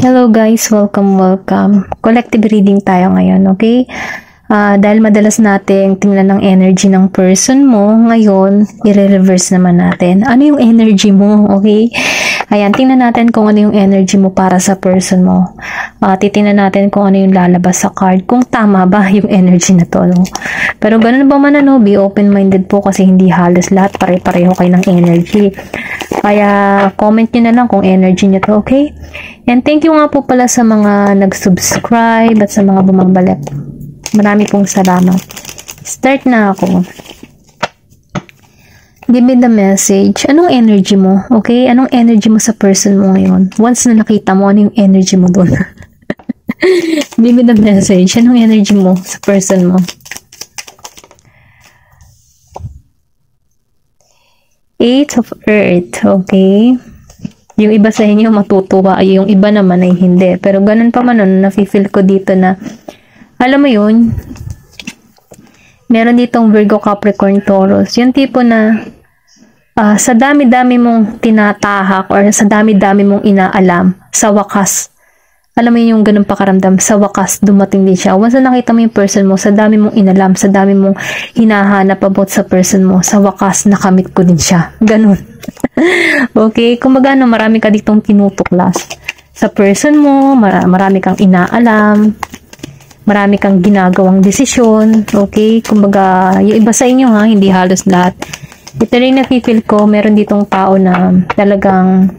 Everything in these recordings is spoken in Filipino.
Hello guys, welcome. Collective reading tayo ngayon, okay? Dahil madalas nating tingnan ng energy ng person mo, ngayon, i-reverse naman natin. Ano yung energy mo, okay? Ayan, tingnan natin kung ano yung energy mo para sa person mo. Titingnan natin kung ano yung lalabas sa card, kung tama ba yung energy na to, no? Pero ganun ba man, be open-minded po kasi hindi halos lahat pare-pareho kayo ng energy. Kaya, comment nyo na lang kung energy nyo to, okay? And thank you nga po pala sa mga nag-subscribe at sa mga bumabalik. Marami pong salamat. Start na ako. Give me the message. Anong energy mo? Okay? Anong energy mo sa person mo ngayon? Once na nakita mo, ano yung energy mo doon? Give me the message. Anong energy mo sa person mo? Eight of Earth. Okay? Yung iba sa inyo matutuwa, yung iba naman ay hindi. Pero ganun pa man nun, nafe-feel ko dito na, alam mo yun, meron ditong Virgo, Capricorn, Taurus. Yung tipo na, sa dami-dami mong tinatahak or sa dami-dami mong inaalam, sa wakas, alam mo yun yung ganun pakaramdam, sa wakas, dumating din siya. Once na nakita mo yung person mo, sa dami mong inalam, sa dami mong hinahanap about sa person mo, sa wakas, nakamit ko din siya. Ganun. Okay? Kumbaga, marami ka ditong tinutuklas sa person mo, marami kang inaalam, marami kang ginagawang desisyon. Okay? Kumbaga, yung iba sa inyo hindi halos lahat. Ito rin nafe-feel ko, meron ditong tao na talagang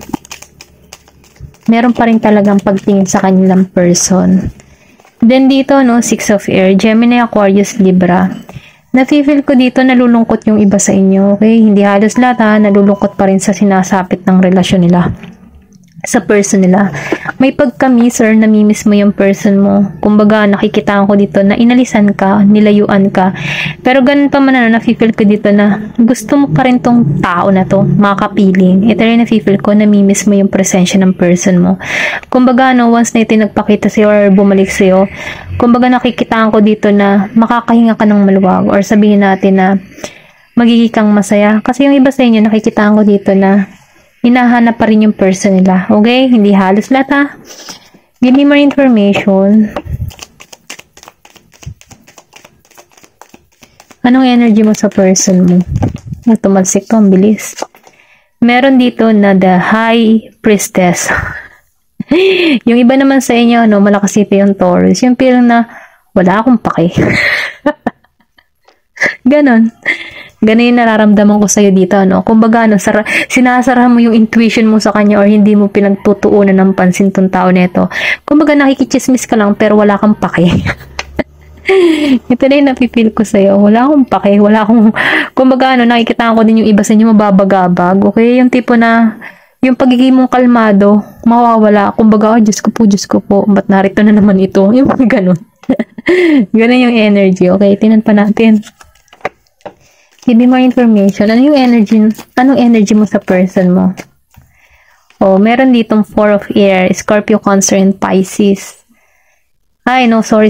meron pa rin talagang pagtingin sa kanilang person. Then dito, Six of Air, Gemini, Aquarius, Libra. Nafe-feel ko dito, nalulungkot yung iba sa inyo, okay? Hindi halos lahat, nalulungkot pa rin sa sinasapit ng relasyon nila. Sa person nila. May pagka-miss or namimiss mo yung person mo. Kumbaga, nakikitaan ko dito na inalisan ka, nilayuan ka. Pero ganun pa man, nafe-feel ko dito na gusto mo pa rin tong tao na to, makapiling. Ito rin nafe-feel ko, namimiss mo yung presensya ng person mo. Kumbaga, once na ito nagpakita sa'yo or bumalik sa'yo, kumbaga nakikitaan ko dito na makakahinga ka ng maluwag or sabihin natin na magiging kang masaya. Kasi yung iba sa inyo, nakikitaan ko dito na hinahanap pa rin yung person nila. Okay? Hindi halos lahat, Give me more information. Anong energy mo sa person mo? Tumalsik to, ang bilis. Meron dito na the High Priestess. Yung iba naman sa inyo, malakas dito yung Taurus. Yung feeling na, wala akong pake. Ganon. Ganun yung nararamdaman ko sa'yo dito, Kumbaga, sinasarahan mo yung intuition mo sa kanya or hindi mo pinagtutuunan ng pansin tong tao neto. Kumbaga, nakikichismis ka lang pero wala kang pake. Ito na yung napipil ko sa'yo. Wala akong pake. Wala akong, kumbaga, nakikita ko din yung iba sa inyo mababagabag. Okay? Yung tipo na, yung pagiging mong kalmado, mawawala. Kumbaga, Diyos ko po, ba't narito na naman ito? Yung ganun. Ganun yung energy. Okay? Tinan pa natin. Give me more information. Anong energy mo sa person mo? Oh, meron ditong Four of Air, Scorpio, Cancer, and Pisces. Ay, no, sorry.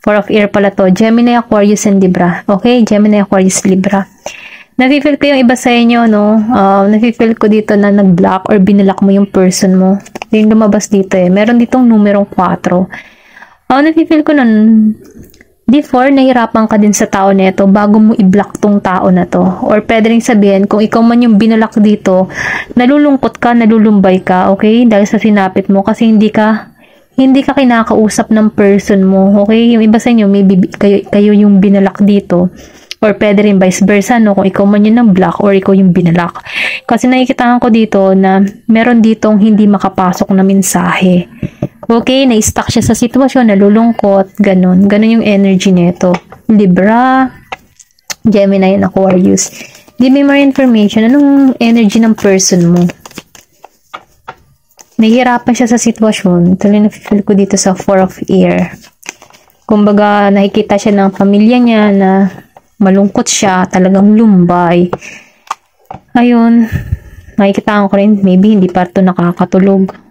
Four of Air pala to. Gemini, Aquarius, and Libra. Okay, Gemini, Aquarius, Libra. Nafe-feel ko yung iba sa inyo, nafe-feel ko dito na nag-block or binlock mo yung person mo. Yung lumabas dito Meron ditong numerong 4. Nafe-feel ko nun, before, nahirapan ka din sa tao neto bago mo i-block tong tao na to. Or pwede rin sabihin, kung ikaw man yung binalak dito, nalulungkot ka, nalulumbay ka, okay? Dahil sa sinapit mo, kasi hindi ka kinakausap ng person mo, okay? Yung iba sa inyo, maybe kayo yung binalak dito. Or pwede rin vice versa, kung ikaw man yun ng block or ikaw yung binalak. Kasi nakikitaan ko dito na meron ditong hindi makapasok na mensahe. Okay, na-stuck siya sa sitwasyon, nalulungkot, ganun. Ganun yung energy nito. Libra, Gemini, and Aquarius. Give me more information. Anong energy ng person mo? Nahihirapan siya sa sitwasyon. Ito lang na-feel ko dito sa Four of Air. Kumbaga, nakikita siya ng pamilya niya na malungkot siya, talagang lumbay. Ayun, nakikita ko rin, maybe hindi pa ito nakakatulog.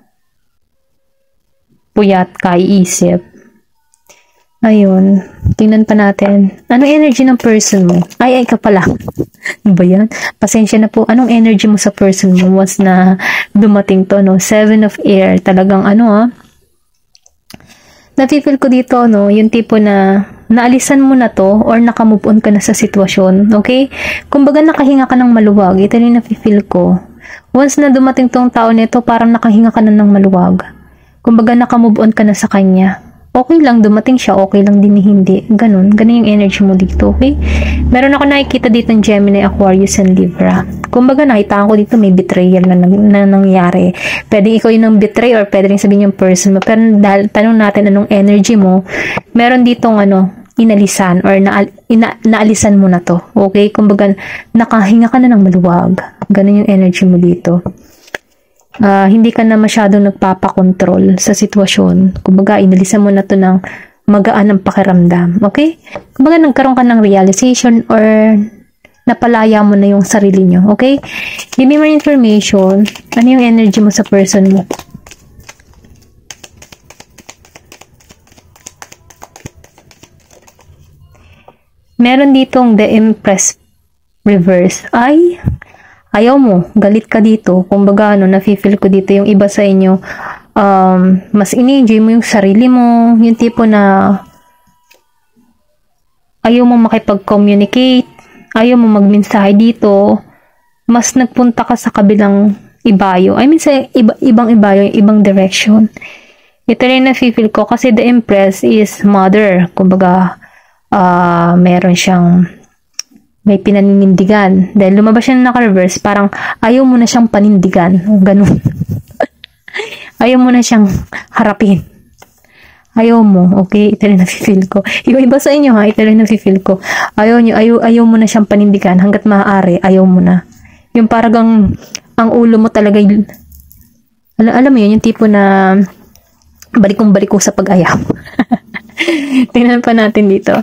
Puyat, kaiisip. Ayun. tingnan pa natin. Anong energy ng person mo? Ay ka pala. Ano ba yan? Pasensya na po. Anong energy mo sa person mo once na dumating to, no? Seven of Air. Talagang napipil ko dito, no? Yung tipo na naalisan mo na to or nakamove on ka na sa sitwasyon. Okay? Kumbaga nakahinga ka ng maluwag. Ito yung napipil ko. Once na dumating tong tao nito, parang nakahinga ka na ng maluwag. Kumbaga nakamove on ka na sa kanya. Okay lang dumating siya, okay lang din hindi. Ganun yung energy mo dito, okay? Meron ako nakikita dito ng Gemini, Aquarius, and Libra. Kumbaga nakita ko dito may betrayal na nangyari. Pwede ikaw yung betray or pwede rin sabihin yung person mo. Pero dahil tanong natin anong energy mo, meron ditong inalisan or naalisan mo na to. Okay? Kumbaga nakahinga ka na ng maluwag. Ganun yung energy mo dito. Hindi ka na masyadong nagpapakontrol sa sitwasyon. Kumbaga, inalisan mo na to ng magaan ang pakiramdam. Okay? Kumbaga, nagkaroon ka ng realization or napalaya mo na yung sarili nyo. Okay? Give me more information. Ano yung energy mo sa person mo? Meron ditong The Empress reverse. Ayaw mo, galit ka dito. Kumbaga, nafe-feel ko dito yung iba sa inyo, mas in-enjoy mo yung sarili mo, yung tipo na ayaw mo makipag-communicate, ayaw mo magmensahe dito, mas nagpunta ka sa kabilang ibayo. I mean, sa ibang ibayo, ibang direction. Ito rin nafe-feel ko kasi the Empress is mother. Kumbaga, meron siyang may pinaninindigan. Dahil lumabas siya na naka-reverse, parang ayaw mo na siyang panindigan. Ganun. Ayaw mo na siyang harapin. Ayaw mo. Okay? Ito rin nafe-feel ko. Yung iba sa inyo ito rin nafe-feel ko. Ayaw mo na siyang panindigan. Hanggat maaari, ayaw mo na. Yung parang ang ulo mo talaga, alam mo yun, yung tipo na balikong-baliko sa pag-ayaw. Tingnan pa natin dito.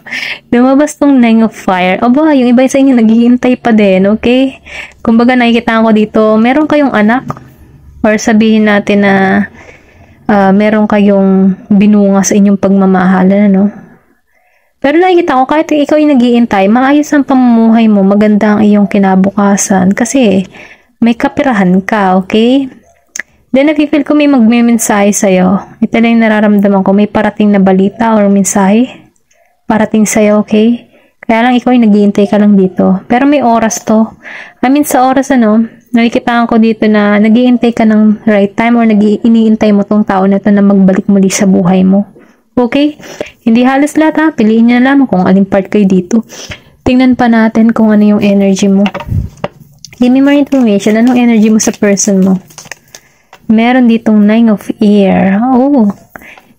Lumabas tong Nine of Fire. Aba, yung iba sa inyo naghihintay pa din, okay? Kumbaga nakikita ko dito, meron kayong anak or sabihin natin na meron kayong binunga sa inyong pagmamahalan, no? Pero nakikita ko kahit ikaw yung naghihintay, maayos ang pamumuhay mo, maganda ang iyong kinabukasan kasi may kapirahan ka, okay? Then, nafe-feel ko may magme-mensahe sa'yo. Ito lang yung nararamdaman ko. May parating na balita or mensahe. Parating sa'yo, okay? Kaya lang ikaw yung nag-iintay ka lang dito. Pero may oras to. I mean, sa oras, nakikitaan ko dito na nag-iintay ka ng right time or iniintay mo tong tao na to na magbalik muli sa buhay mo. Okay? Hindi halos lahat, ha? Piliin nyo na lang kung aling part kayo dito. Tingnan pa natin kung ano yung energy mo. Give me more information. Anong energy mo sa person mo? Meron ditong Nine of Air. Oh,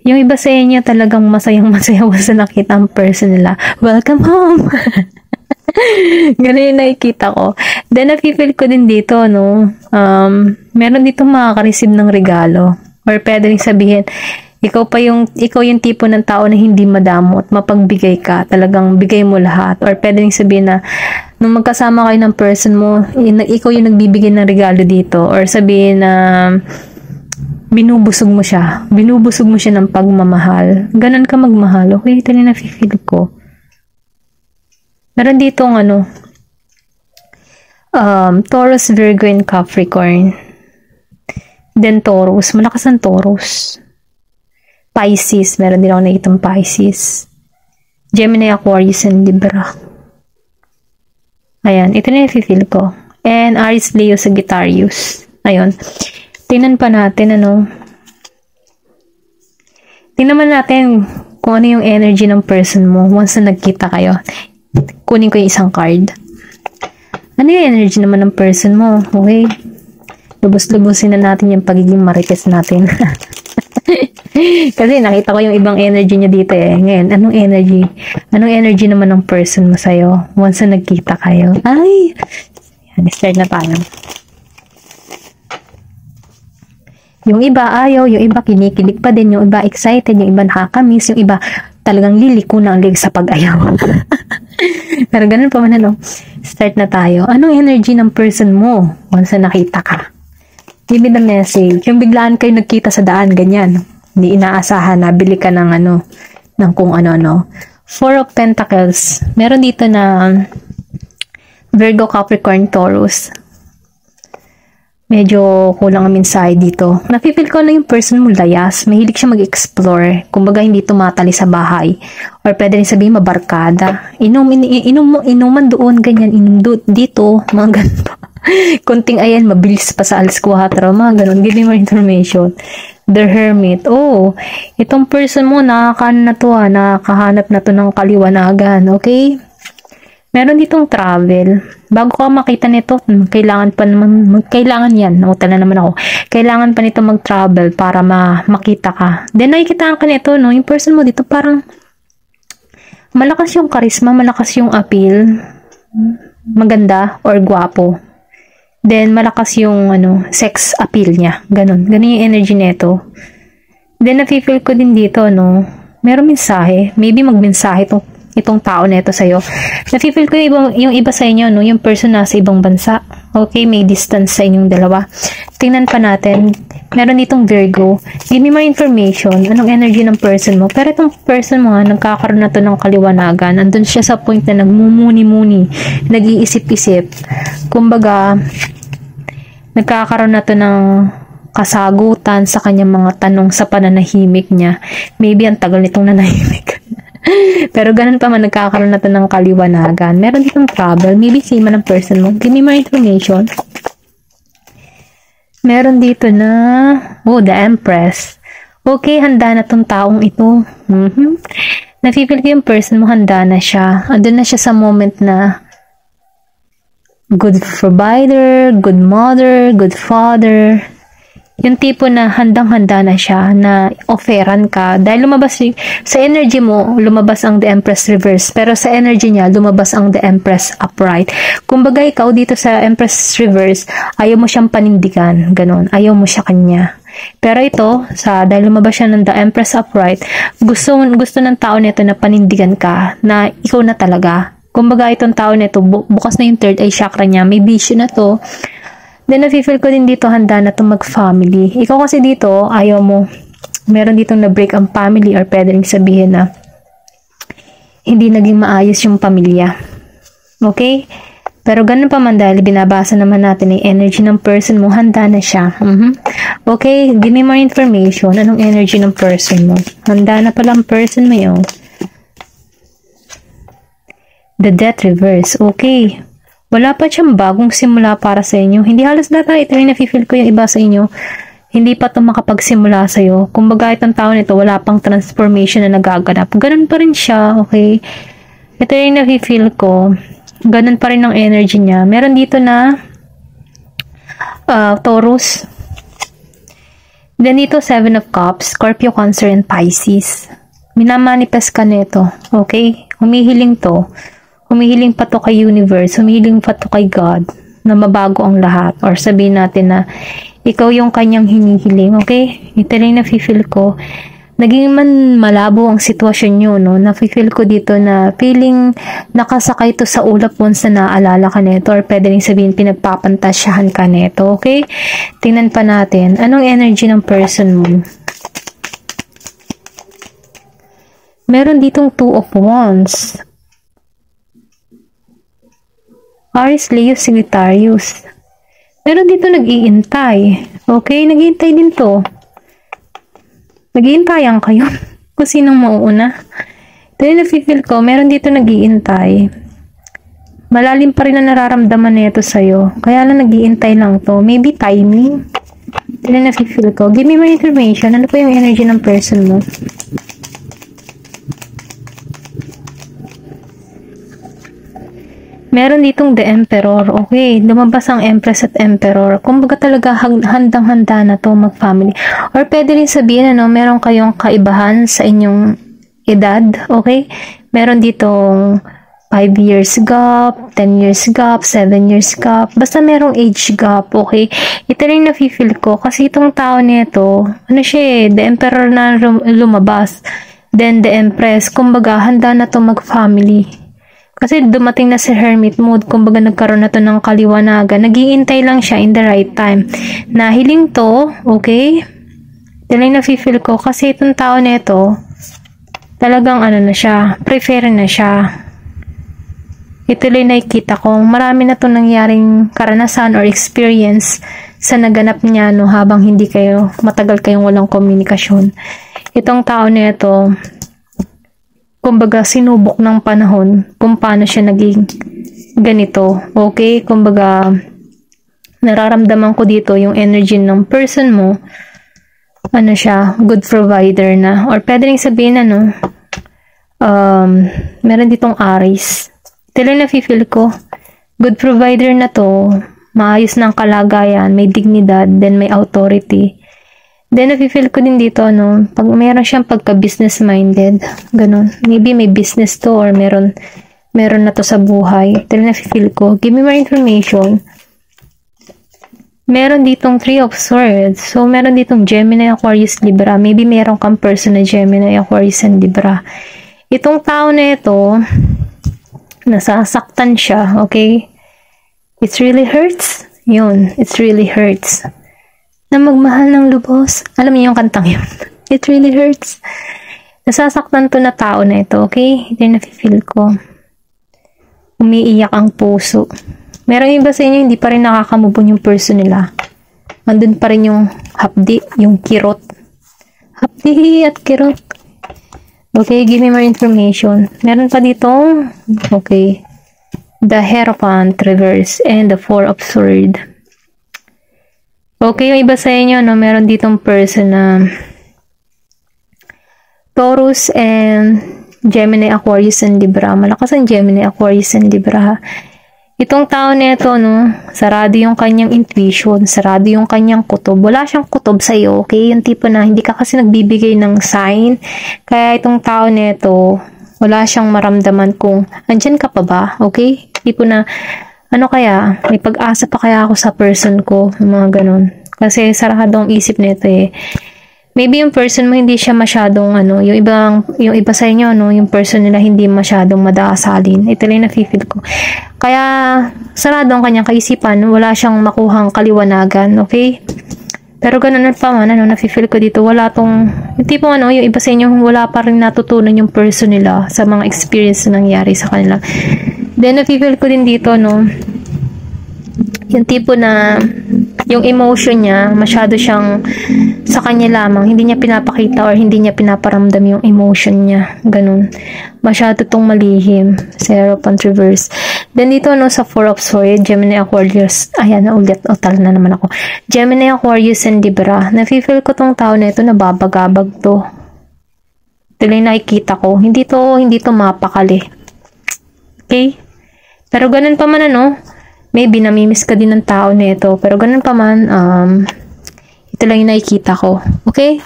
yung iba sa inyo talagang masayang-masaya sa nakita ang person nila. Welcome home! Ganun yung nakikita ko. Then, nafe-feel ko din dito, no? Meron ditong makaka-receive ng regalo. Or pwede rin sabihin, ikaw yung tipo ng tao na hindi madamot, mapagbigay ka, talagang bigay mo lahat. Or pwede rin sabihin na, nung magkasama kayo ng person mo, ikaw yung nagbibigay ng regalo dito. Or sabihin na, binubusog mo siya ng pagmamahal. Ganon ka magmahal. Okay, ito na nafe-feel ko. Meron ditong Taurus, Virgo, and Capricorn. Then Taurus, malakas ang Taurus. Pisces, meron din ako nakitang Pisces. Gemini, Aquarius, and Libra. Ayan, ito na nafe-feel ko. And Aries, Leo, Sagittarius. Ayun. Tingnan pa natin, Tingnan natin kung ano yung energy ng person mo once na nagkita kayo. Kunin ko yung isang card. Ano yung energy naman ng person mo? Okay. Lubos-lubosin na natin yung pagiging marites natin. Kasi nakita ko yung ibang energy niya dito eh. Ngayon, anong energy? Anong energy naman ng person mo sa'yo once na nagkita kayo? Ay! Yan, start na tayo. Yung iba ayaw, yung iba kinikilig pa din, yung iba excited, yung iba nakakamiss, yung iba talagang liliko na ang leg sa pag-ayaw. Pero ganun pa man Start na tayo. Anong energy ng person mo once na nakita ka? Give me the message. Yung biglaan kayo nagkita sa daan, ganyan. Hindi inaasahan, nabili ka ng ng kung ano-ano. Four of Pentacles. Meron dito na Virgo, Capricorn, Taurus. Medyo kulang ang mensahe dito. Napipil ko na yung person mo layas. Mahilig siya mag-explore. Kumbaga hindi tumatali sa bahay. Or pwede rin sabihin mabarkada. Inuman doon, ganyan. Dito, mga ganito. Kunting ayan, mabilis pa sa alas 4, mga ganun. Give me more information. The Hermit. Oh, itong person mo, nakakahanap na to ng kaliwanagan. Okay? Meron ditong travel. Bago ka makita nito, kailangan yan. Nautal na naman ako. Kailangan pa nito mag-travel para makita ka. Then, nakikitaan ka nito, no? Yung person mo dito, parang malakas yung charisma, malakas yung appeal. Maganda or gwapo. Then, malakas yung, sex appeal niya. Ganon yung energy nito. Then, nafe-feel ko din dito, no? Meron mensahe. Maybe magmensahe itong tao nito sa'yo. Nafe-feel ko yung iba sa inyo, no? Yung person nasa ibang bansa. Okay, may distance sa inyong dalawa. Tingnan pa natin. Meron ditong Virgo. Give me more information. Anong energy ng person mo? Pero itong person mo, nagkakaroon na to ng kaliwanagan. Andun siya sa point na nagmumuni-muni. Nag-iisip-isip. Kumbaga, nagkakaroon na to ng kasagutan sa kanyang mga tanong sa pananahimik niya. Maybe ang tagal nitong nanahimik. Pero ganun pa man, nagkakaroon na to ng kaliwanagan. Meron ditong trouble. Maybe same man ang person mo. Give me more information. Meron dito na, the Empress. Okay, handa na tong taong ito. Nafe-feel ko yung person mo, handa na siya. Andun na siya sa moment na good provider, good mother, good father. Yung tipo na handang-handa na siya na offeran ka. Dahil lumabas sa energy mo, lumabas ang The Empress Reverse. Pero sa energy niya, lumabas ang The Empress Upright. Kumbaga ikaw dito sa Empress Reverse, ayaw mo siyang panindigan. Ganon. Ayaw mo siya kanya. Pero ito, dahil lumabas siya ng The Empress Upright, gusto ng tao nito na panindigan ka na ikaw na talaga. Kumbaga itong tao nito, bukas na yung third eye chakra niya. May vision na to. Then, nafe-feel ko din dito, handa na itong mag-family. Ikaw kasi dito, ayaw mo. Meron ditong na-break ang family or pwede rin sabihin na hindi naging maayos yung pamilya. Okay? Pero ganun pa man dahil binabasa naman natin yung energy ng person mo, handa na siya. Okay? Give me more information. Anong energy ng person mo? Handa na pala ang person mo yun. The Death Reverse. Okay. Wala pa siyang bagong simula para sa inyo. Hindi halos lahat ito yung nafe-feel ko yung iba sa inyo. Hindi pa ito makapagsimula sa'yo. Kumbaga itong tao nito, wala pang transformation na nagaganap. Ganun pa rin siya, okay? Ito yung nafe-feel ko. Ganun pa rin ang energy niya. Meron dito na Taurus. Then dito, 7 of Cups, Scorpio, Cancer, and Pisces. Minamanifest ka nito, okay? Humihiling to. Humihiling pa to kay universe, humihiling pa to kay God na mabago ang lahat. Or sabihin natin na ikaw yung kanyang hinihiling, okay? Ito rin na-feel ko. Naging man malabo ang sitwasyon nyo, no? Na-feel ko dito na feeling nakasakay to sa ulap once na naalala ka neto. Or pwede rin sabihin pinagpapantasyahan ka neto, okay? Tingnan pa natin. Anong energy ng person mo? Meron ditong 2 of Wands. Aries, Leo, Sagittarius. Meron dito nag-iintay. Okay, nag-iintay din to. Nag-iintayan kayo. Kung sinong mauuna. Ito yung na-feel ko, meron dito nag-iintay. Malalim pa rin na nararamdaman nito sa'yo. Kaya lang nag-iintay lang to. Maybe timing. Ito yung na-feel ko. Give me more information. Ano pa yung energy ng person mo? Meron ditong The Emperor. Okay, lumabas ang Empress at Emperor. Kumbaga talaga handang-handa na to mag-family. Or pwede rin sabihin, meron kayong kaibahan sa inyong edad. Okay? Meron ditong 5 years gap, 10 years gap, 7 years gap. Basta merong age gap. Okay? Ito rin na-feel ko. Kasi itong tao nito, The Emperor na lumabas. Then The Empress. Kumbaga, handa na to mag-family. Kasi dumating na si Hermit mood, kumbaga nagkaroon na to ng kaliwanagan. Nag-iintay lang siya in the right time. Nahiling to, okay? Ito lang na-feel ko kasi itong tao nito, talagang ano na siya, prefer na siya. Ito lang nakikita ko, marami na to nangyaring karanasan or experience sa naganap niya no, habang hindi kayo, matagal kayong walang komunikasyon. Itong tao na ito, kumbaga sinubok ng panahon kung paano siya naging ganito. Okay? Kumbaga, nararamdaman ko dito yung energy ng person mo, ano siya, good provider na. Or pwede rin sabihin ano, meron ditong Aries. Ito lang nafe-feel ko, good provider na to, maayos ng kalagayan, may dignidad, then may authority. Then, nafe-feel ko din dito, no, pag meron siyang pagka-business minded, ganun. Maybe may business to or meron na to sa buhay. Ito lang nafe-feel ko. Give me more information. Meron ditong 3 of Swords. So, meron ditong Gemini, Aquarius, Libra. Maybe meron kang person na Gemini, Aquarius, and Libra. Itong tao na ito, nasasaktan siya, okay? It really hurts. Yun, it really hurts. Na magmahal ng lubos. Alam niyo yung kantang yun. It really hurts. Nasasaktan to na tao na ito, okay? Ito yung nafe-feel ko. Umiiyak ang puso. Meron iba sa inyo, hindi pa rin nakakamove on yung person nila. Andun pa rin yung hapdi, yung kirot. Hapdi at kirot. Okay, give me more information. Meron pa dito, okay, the Hierophant reverse and the 4 of Swords. Okay, yung iba sa inyo, no, meron ditong person na Taurus and Gemini, Aquarius, and Libra. Malakas ang Gemini, Aquarius, and Libra. Itong tao na ito, no, sarado yung kanyang intuition, sarado yung kanyang kutob. Wala siyang kutob sa iyo, okay? Yung tipo na hindi ka kasi nagbibigay ng sign. Kaya itong tao na ito, wala siyang maramdaman kung andyan ka pa ba, okay? Tipo na, ano kaya, may pag-asa pa kaya ako sa person ko, mga ganun. Kasi sarado ang isip nito eh. Maybe yung person mo hindi siya masyadong ano, yung iba sa inyo no, yung person nila hindi masyadong madaasalin. Ito lang nafe-feel ko. Kaya sarado ang kanyang kaisipan, wala siyang makuhang kaliwanagan, okay? Pero ganun pa man, ano, nafe-feel ko dito, wala tong, yung tipong ano, yung iba sa inyo, wala pa rin natutunan yung person nila sa mga experience na nangyari sa kanila. Then, nafe-feel ko din dito, no, yung tipo na, yung emotion niya, masyado siyang sa kanya lamang, hindi niya pinapakita or hindi niya pinaparamdam yung emotion niya, ganun. Masyado tong malihim, Hierophant reverse. Then dito, no, sa 4 of Swords, Gemini, Aquarius, ayan, naulit, tal na naman ako. Gemini, Aquarius, and Libra. Nafe-feel ko tong tao na ito, nababagabag to. Ito lang nakikita ko. Hindi to mapakali. Okay? Pero ganun pa man, ano, maybe namimiss ka din ng tao na ito. Pero ganun pa man, ito lang yung nakikita ko. Okay?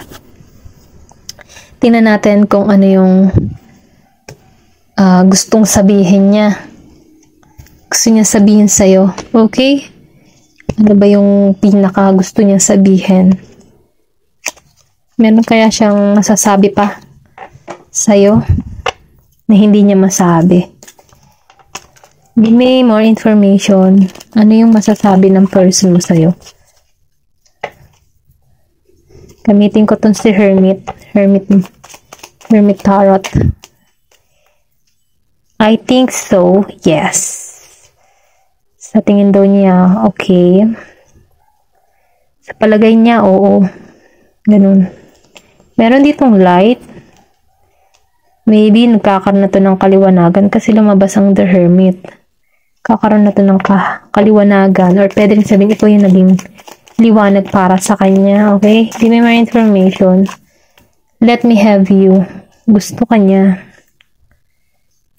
Tingnan natin kung ano yung gustong sabihin niya. Gusto niya sabihin sa'yo. Okay? Ano ba yung pinaka gusto niya sabihin? Meron kaya siyang masasabi pa sa'yo na hindi niya masabi? Give me more information. Ano yung masasabi ng person mo sa'yo? Gamitin ko tong si Hermit Tarot. I think so. Yes. Sa tingin daw niya, okay. Sa palagay niya, oo. Ganun. Meron ditong light. Maybe nagkakaroon na to ng kaliwanagan kasi lumabas ang The Hermit. Kakaroon na to ng kaliwanagan or pwede rin sabihin ito yung naging liwanag para sa kanya. Okay? Give me more information. Let me have you. Gusto ka niya.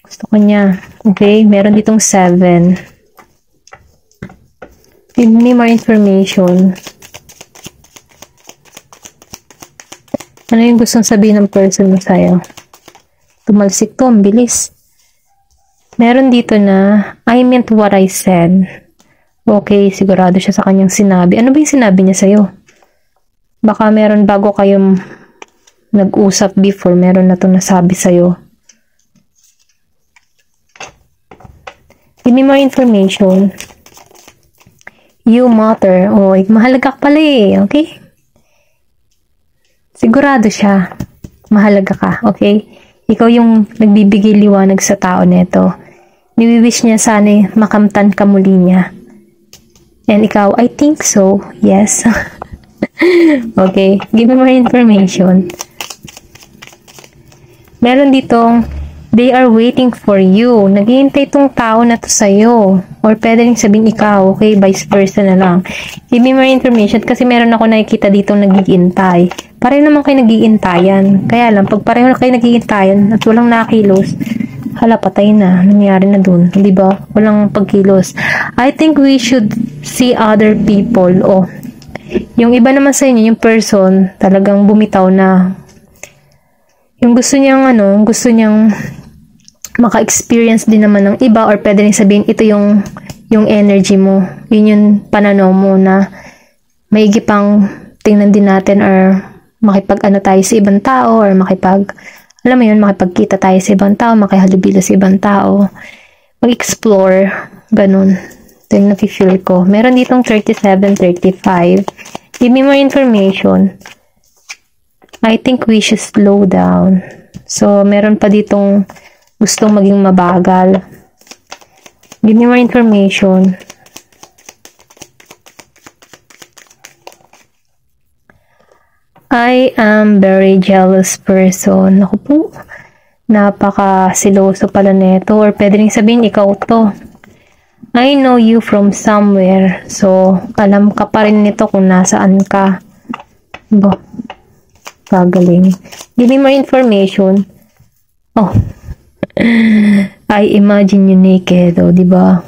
Gusto ka niya. Okay? Meron ditong 7. Give me more information. Ano yung gustong sabihin ng person mo sa'yo? Tumalsik to, ang bilis. Meron dito na, I meant what I said. Okay, sigurado siya sa kanyang sinabi. Ano ba yung sinabi niya sa'yo? Baka meron bago kayong nag-usap before, meron na itong nasabi sa'yo. Give me more information. You matter. Oh, mahalaga ka pala eh. Okay? Sigurado siya. Mahalaga ka. Okay? Ikaw yung nagbibigay liwanag sa tao neto. Niwiwish niya sana makamtan ka muli niya. And ikaw, I think so. Yes. Okay, give me more information. Meron ditong, they are waiting for you. Naghihintay itong tao na to sa'yo. Or pwede rin sabihin ikaw, okay? Vice versa na lang. Give me more information kasi meron ako nakikita ditong naghihintay. Pareho naman kayo naghihintayan. Kaya lang, pag pareho kayo naghihintayan at walang nakilos, hala, patay na. Nangyari na dun. Di ba? Walang pagkilos. I think we should see other people. Oh, yung iba naman sa inyo, yung person, talagang bumitaw na. Yung gusto niyang maka-experience din naman ng iba or pwede rin sabihin, ito yung energy mo. Yun yung pananaw mo na maigi pang tingnan din natin or makipag-ano tayo sa ibang tao or alam mo yun, makipagkita tayo sa ibang tao, makihalubilo sa ibang tao. Mag-explore, ganun. Ito yung nafe-feel ko. Meron ditong 37, 35. Give me more information. I think we should slow down. So, meron pa ditong gustong maging mabagal. Give me more information. I am very jealous person. Ako po, napaka-siloso pala neto. Or pwede rin sabihin, ikaw to. I know you from somewhere. So, alam ka pa rin nito kung nasaan ka. Ba? Gagaling. Give me more information. Oh. I imagine you naked. O, diba?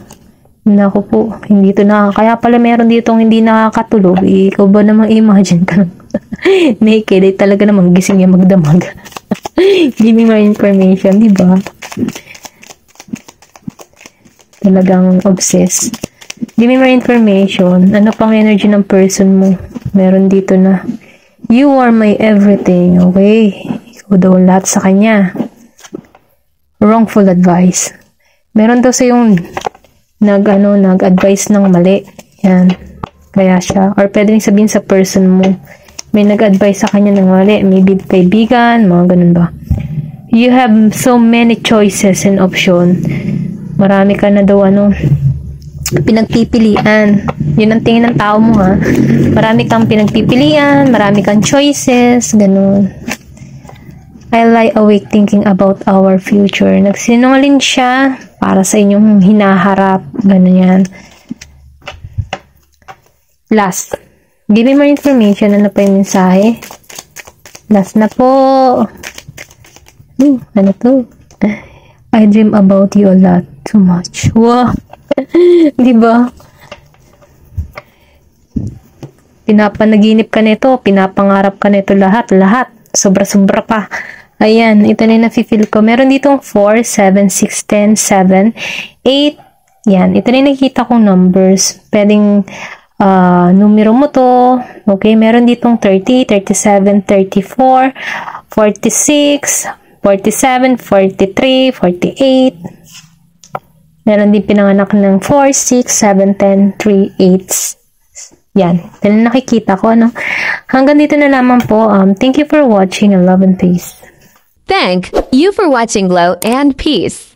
Naku po. Hindi to kaya pala meron ditong hindi nakakatulog. Ikaw ba namang imagine ka naked? Ay talaga namang gising yung magdamag. Give me more information. Diba? Talagang obsessed. Give me more information. Ano pang energy ng person mo? Meron dito na you are my everything, okay? Ikaw daw lahat sa kanya. Wrongful advice. Meron daw sa yung nag-advise ng mali. Yan. Kaya siya. Or pwede rin sabihin sa person mo. May nag-advise sa kanya ng mali. Maybe kaibigan, mga ganun ba. You have so many choices and option. Marami ka na daw pinagpipilian. Yun ang tingin ng tao mo, ha. Marami kang pinagpipilian, marami kang choices, ganun. I lie awake thinking about our future. Nagsinungaling siya para sa inyong hinaharap. Ganun yan. Last. Give me more information. Ano pa yung mensahe? Last na po. Ano to? I dream about you a lot. Too much. Wow. Diba? Pinapanaginip ka nito, pinapangarap ka nito lahat. Sobra-sobra pa. Ayan, ito na yung nafe-feel ko. Meron ditong 4, 7, 6, 10, 7, 8. Yan, ito na yung nakikita kong numbers. Pwedeng numero mo to. Okay, meron ditong 30, 37, 34, 46, 47, 43, 48. Meron din pinanganak ng 4, 6, 7, 10, 3, 8. Yan. Ito na nakikita ko, ano. Hanggang dito na lamang po. Thank you for watching and love and peace. Thank you for watching Glow and Peace.